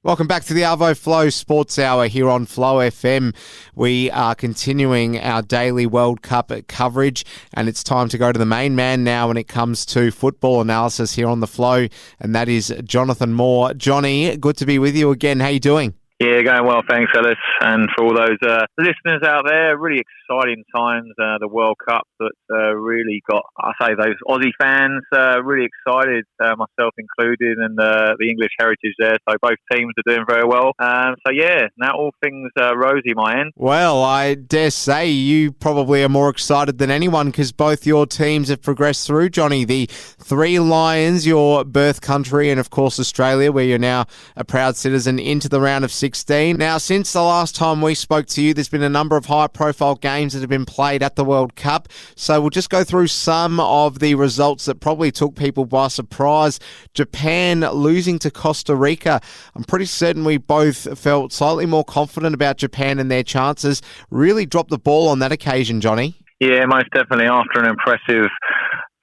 Welcome back to the Arvo Flow Sports Hour here on Flow FM. We are continuing our daily World Cup coverage, and it's time to go to the main man now when it comes to football analysis here on the Flow, and that is Jonathan Moore. Johnny, good to be with you again. How you doing? Yeah, going well, thanks, Ellis. And for all those listeners out there, really exciting times, the World Cup that really got, those Aussie fans really excited, myself included, and the English heritage there. So both teams are doing very well. Now all things rosy, my end. Well, I dare say you probably are more excited than anyone because both your teams have progressed through, Johnny. The Three Lions, your birth country, and of course Australia, where you're now a proud citizen, into the round of 16. Now, since the last time we spoke to you, there's been a number of high-profile games that have been played at the World Cup. So we'll just go through some of the results that probably took people by surprise. Japan losing to Costa Rica. I'm pretty certain we both felt slightly more confident about Japan and their chances. Really dropped the ball on that occasion, Johnny. Yeah, most definitely. After an impressive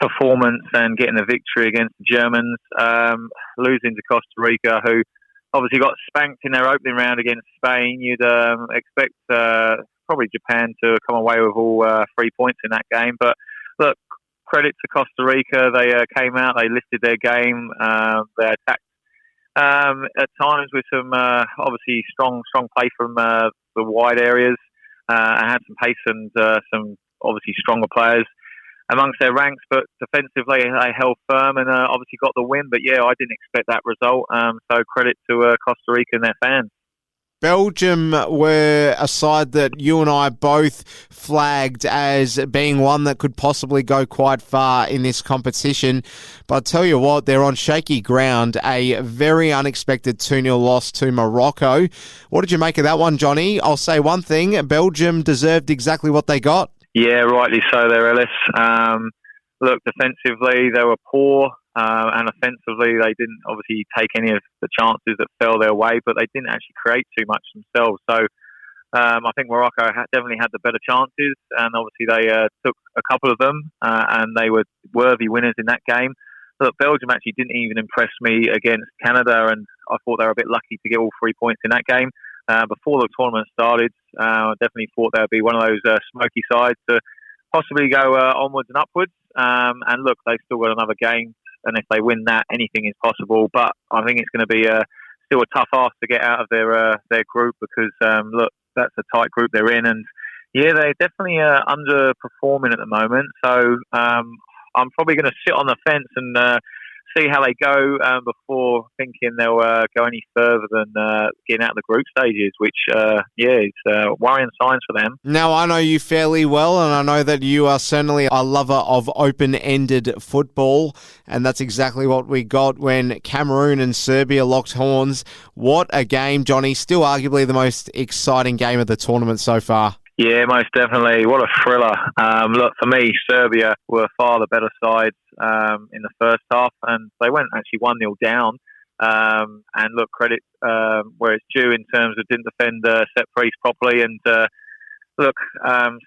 performance and getting a victory against the Germans, losing to Costa Rica, who obviously got spanked in their opening round against Spain. You'd expect probably Japan to come away with all 3 points in that game. But look, credit to Costa Rica. They came out, they lifted their game, they attacked at times with some obviously strong play from the wide areas, and had some pace and some obviously stronger players amongst their ranks, but defensively they held firm and obviously got the win. But yeah, I didn't expect that result. So credit to Costa Rica and their fans. Belgium were a side that you and I both flagged as being one that could possibly go quite far in this competition. But I'll tell you what, they're on shaky ground. A very unexpected 2-0 loss to Morocco. What did you make of that one, Johnny? I'll say one thing, Belgium deserved exactly what they got. Yeah, rightly so there, Ellis. Look, defensively they were poor, and offensively they didn't obviously take any of the chances that fell their way, but they didn't actually create too much themselves. So I think Morocco definitely had the better chances, and obviously they took a couple of them, and they were worthy winners in that game. Look, Belgium actually didn't even impress me against Canada, and I thought they were a bit lucky to get all 3 points in that game. Before the tournament started, I definitely thought they would be one of those smoky sides to possibly go onwards and upwards. And look, they've still got another game, and if they win that, anything is possible. But I think it's going to be still a tough ask to get out of their group because, look, that's a tight group they're in. And, yeah, they're definitely underperforming at the moment. So I'm probably going to sit on the fence and see how they go before thinking they'll go any further than getting out of the group stages, which, it's worrying signs for them. Now, I know you fairly well, and I know that you are certainly a lover of open-ended football, and that's exactly what we got when Cameroon and Serbia locked horns. What a game, Johnny. Still arguably the most exciting game of the tournament so far. Yeah, most definitely. What a thriller. Look, for me, Serbia were far the better side in the first half, and they went actually 1-0 down. And look, credit where it's due in terms of didn't defend set piece properly. And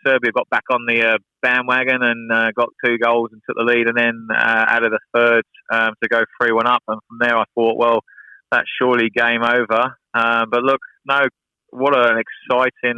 Serbia got back on the bandwagon and got 2 goals and took the lead, and then added a third to go 3-1 up. And from there, I thought, well, that's surely game over. But look, no, what an exciting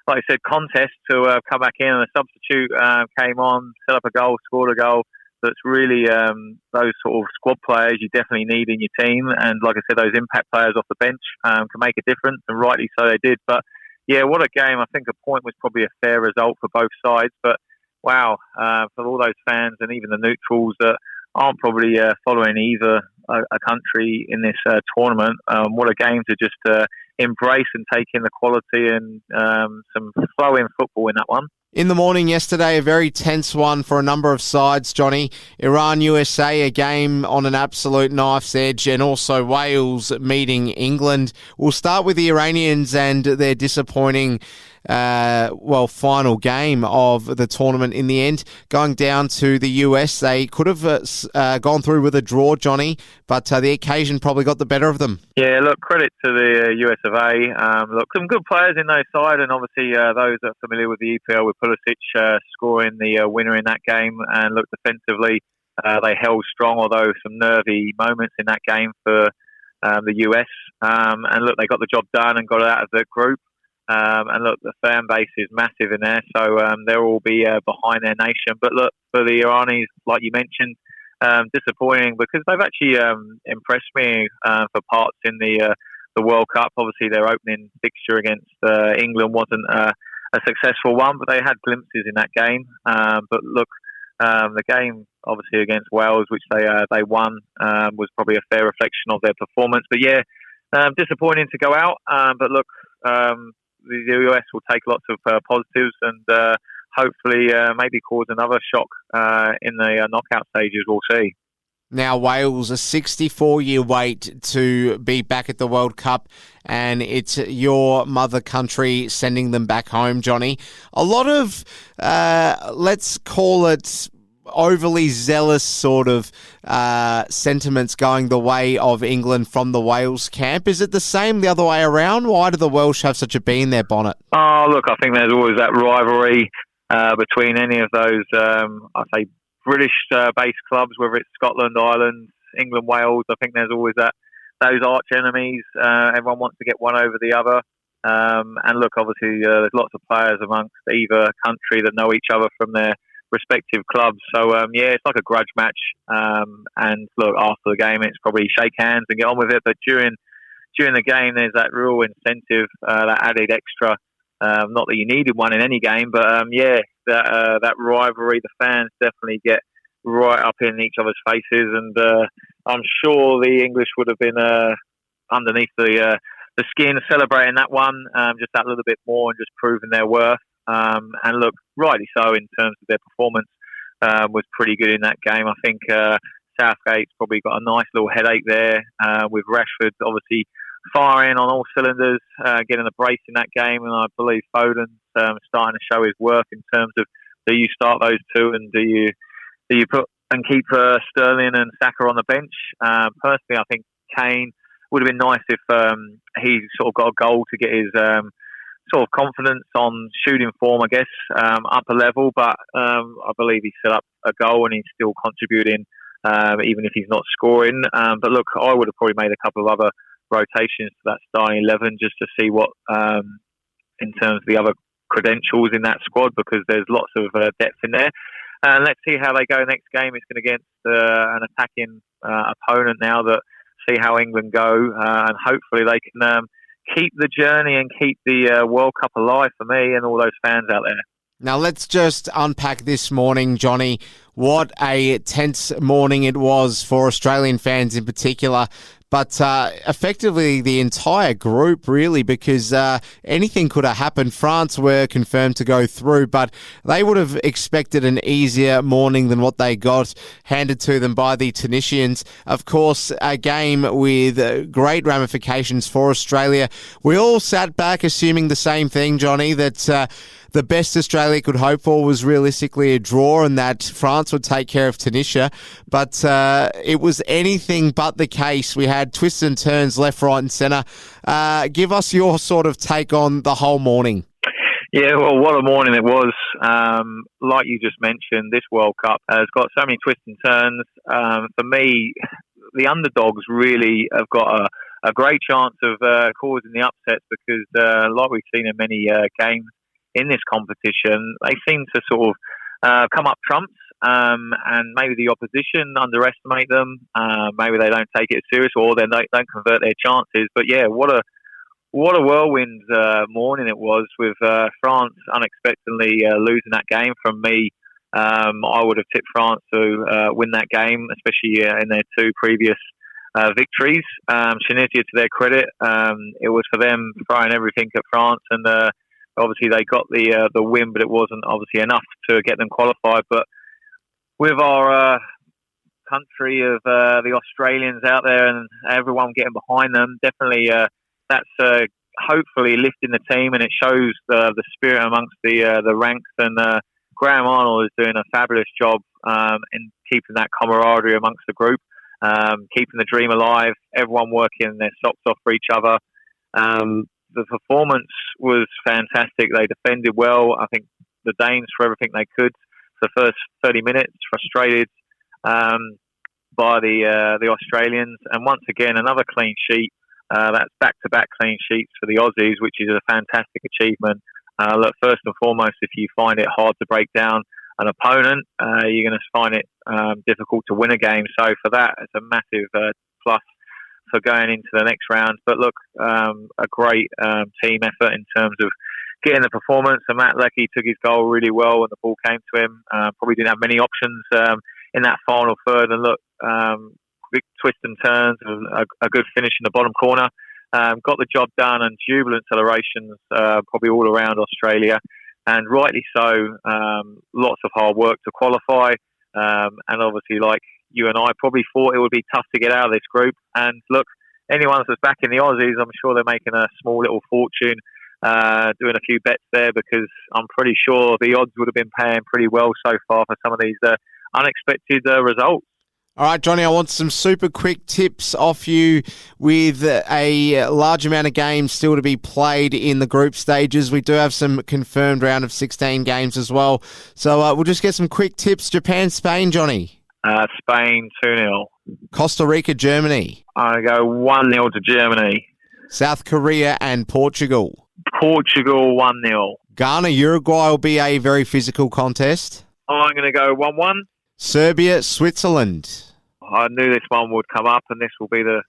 like I said, contest to come back in, and a substitute came on, set up a goal, scored a goal. So it's really those sort of squad players you definitely need in your team. And like I said, those impact players off the bench can make a difference, and rightly so they did. But yeah, what a game. I think a point was probably a fair result for both sides. But wow, for all those fans and even the neutrals that aren't probably following either a country in this tournament, what a game to just embrace and take in the quality and some flow-in football in that one. In the morning yesterday, a very tense one for a number of sides, Johnny. Iran-USA, a game on an absolute knife's edge, and also Wales meeting England. We'll start with the Iranians and their disappointing final game of the tournament in the end. Going down to the US, they could have gone through with a draw, Johnny, but the occasion probably got the better of them. Yeah, look, credit to the US of A. Look, some good players in those side, and obviously those that are familiar with the EPL with Pulisic scoring the winner in that game. And look, defensively, they held strong, although some nervy moments in that game for the US. And look, they got the job done and got out of the group. And look, the fan base is massive in there, so they'll all be behind their nation. But look, for the Iranis, like you mentioned, disappointing because they've actually impressed me for parts in the World Cup. Obviously, their opening fixture against England wasn't a successful one, but they had glimpses in that game. But look, the game obviously against Wales, which they won, was probably a fair reflection of their performance. But yeah, disappointing to go out. But look, the US will take lots of positives and hopefully maybe cause another shock in the knockout stages. We'll see. Now, Wales, a 64-year wait to be back at the World Cup, and it's your mother country sending them back home, Johnny. A lot of, let's call it, overly zealous sort of sentiments going the way of England from the Wales camp. Is it the same the other way around? Why do the Welsh have such a bee in their bonnet? Oh, look, I think there's always that rivalry between any of those, I say, British-based clubs, whether it's Scotland, Ireland, England, Wales. I think there's always those arch enemies. Everyone wants to get one over the other. And look, obviously, there's lots of players amongst either country that know each other from their respective clubs. So, yeah, it's like a grudge match. And look, after the game, it's probably shake hands and get on with it. But during the game, there's that real incentive, that added extra. Not that you needed one in any game, but yeah, that rivalry, the fans definitely get right up in each other's faces, and I'm sure the English would have been underneath the skin celebrating that one, just that little bit more and just proving their worth. And look, rightly so in terms of their performance, was pretty good in that game. I think Southgate's probably got a nice little headache there with Rashford obviously firing on all cylinders, getting a brace in that game, and I believe Foden's starting to show his worth in terms of, do you start those two and do you put and keep Sterling and Saka on the bench? Personally, I think Kane would have been nice if he sort of got a goal to get his sort of confidence on shooting form, I guess, up a level. But I believe he set up a goal and he's still contributing, even if he's not scoring. But look, I would have probably made a couple of other rotations to that starting 11 just to see what, in terms of the other credentials in that squad, because there's lots of depth in there. And let's see how they go next game. It's going against an attacking opponent now. That see how England go, and hopefully they can keep the journey and keep the World Cup alive for me and all those fans out there. Now, let's just unpack this morning, Johnny. What a tense morning it was for Australian fans in particular, but effectively the entire group, really, because anything could have happened. France were confirmed to go through, but they would have expected an easier morning than what they got handed to them by the Tunisians. Of course, a game with great ramifications for Australia. We all sat back assuming the same thing, Johnny, that the best Australia could hope for was realistically a draw and that France would take care of Tunisia. But it was anything but the case. We had twists and turns left, right and centre. Give us your sort of take on the whole morning. Yeah, well, what a morning it was. Like you just mentioned, this World Cup has got so many twists and turns. For me, the underdogs really have got a great chance of causing the upsets because, like we've seen in many games in this competition, they seem to sort of come up trumps, and maybe the opposition underestimate them. Maybe they don't take it serious, or they don't convert their chances. But yeah, what a whirlwind morning it was, with France unexpectedly losing that game. From me, I would have tipped France to win that game, especially in their two previous victories. Tunisia, to their credit, it was for them throwing everything at France, and obviously they got the win, but it wasn't obviously enough to get them qualified. But with our country of the Australians out there and everyone getting behind them, definitely that's hopefully lifting the team, and it shows the spirit amongst the ranks. And Graham Arnold is doing a fabulous job in keeping that camaraderie amongst the group, keeping the dream alive, everyone working their socks off for each other. The performance was fantastic. They defended well. I think the Danes, for everything they could, for the first 30 minutes, frustrated by by the Australians. And once again, another clean sheet. That's back-to-back clean sheets for the Aussies, which is a fantastic achievement. Look, first and foremost, if you find it hard to break down an opponent, you're going to find it difficult to win a game. So for that, it's a massive plus for going into the next round. But look, a great team effort in terms of getting the performance. And Matt Leckie took his goal really well when the ball came to him. Probably didn't have many options in that final third. And look, big twists and turns, a good finish in the bottom corner. Got the job done, and jubilant celebrations probably all around Australia. And rightly so, lots of hard work to qualify. And obviously, like you and I probably thought it would be tough to get out of this group. And look, anyone that's back in the Aussies, I'm sure they're making a small little fortune doing a few bets there, because I'm pretty sure the odds would have been paying pretty well so far for some of these unexpected results. All right, Johnny, I want some super quick tips off you with a large amount of games still to be played in the group stages. We do have some confirmed round of 16 games as well. So we'll just get some quick tips. Japan, Spain, Johnny. Spain 2-0. Costa Rica, Germany. I go 1-0 to Germany. South Korea and Portugal. Portugal 1-0. Ghana, Uruguay will be a very physical contest. I'm going to go 1-1. Serbia, Switzerland. I knew this one would come up, and this will be a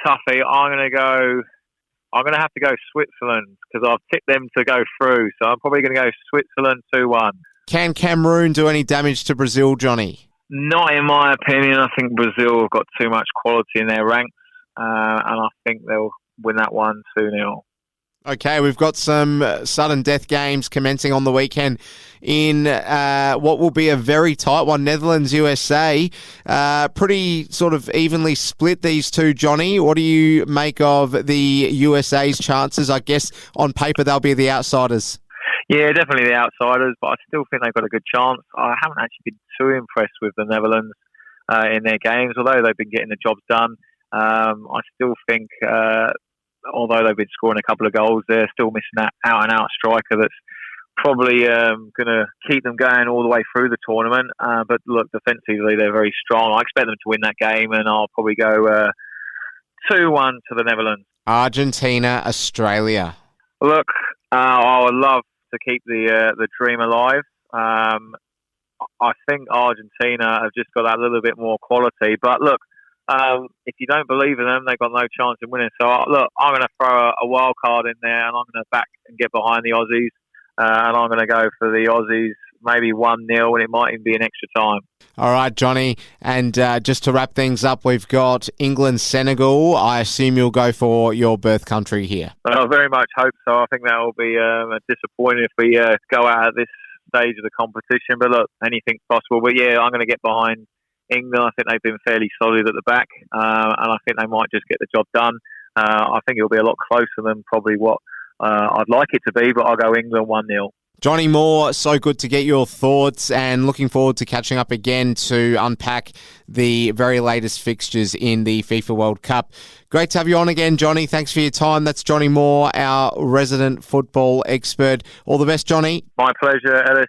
toughie. I'm going to have to go Switzerland, because I've tipped them to go through. So I'm probably going to go Switzerland 2-1. Can Cameroon do any damage to Brazil, Johnny? Not in my opinion. I think Brazil have got too much quality in their ranks, and I think they'll win that one 2-0. Okay, we've got some sudden death games commencing on the weekend in what will be a very tight one, Netherlands, USA. Pretty sort of evenly split, these two, Johnny. What do you make of the USA's chances? I guess on paper they'll be the outsiders. Yeah, definitely the outsiders, but I still think they've got a good chance. I haven't actually been too impressed with the Netherlands in their games, although they've been getting the jobs done. I still think... although they've been scoring a couple of goals, they're still missing that out-and-out striker that's probably going to keep them going all the way through the tournament. But look, defensively, they're very strong. I expect them to win that game, and I'll probably go 2-1 to the Netherlands. Argentina, Australia. Look, I would love to keep the dream alive. I think Argentina have just got that little bit more quality. But look, if you don't believe in them, they've got no chance in winning. So, look, I'm going to throw a wild card in there, and I'm going to back and get behind the Aussies. And I'm going to go for the Aussies, maybe 1-0, and it might even be an extra time. All right, Johnny. And just to wrap things up, we've got England, Senegal. I assume you'll go for your birth country here. I very much hope so. I think that will be disappointing if we go out at this stage of the competition. But look, anything's possible. But yeah, I'm going to get behind England. I think they've been fairly solid at the back, and I think they might just get the job done. I think it'll be a lot closer than probably what I'd like it to be, but I'll go England 1-0. Johnny Moore, so good to get your thoughts, and looking forward to catching up again to unpack the very latest fixtures in the FIFA World Cup. Great to have you on again, Johnny. Thanks for your time. That's Johnny Moore, our resident football expert. All the best, Johnny. My pleasure, Ellis.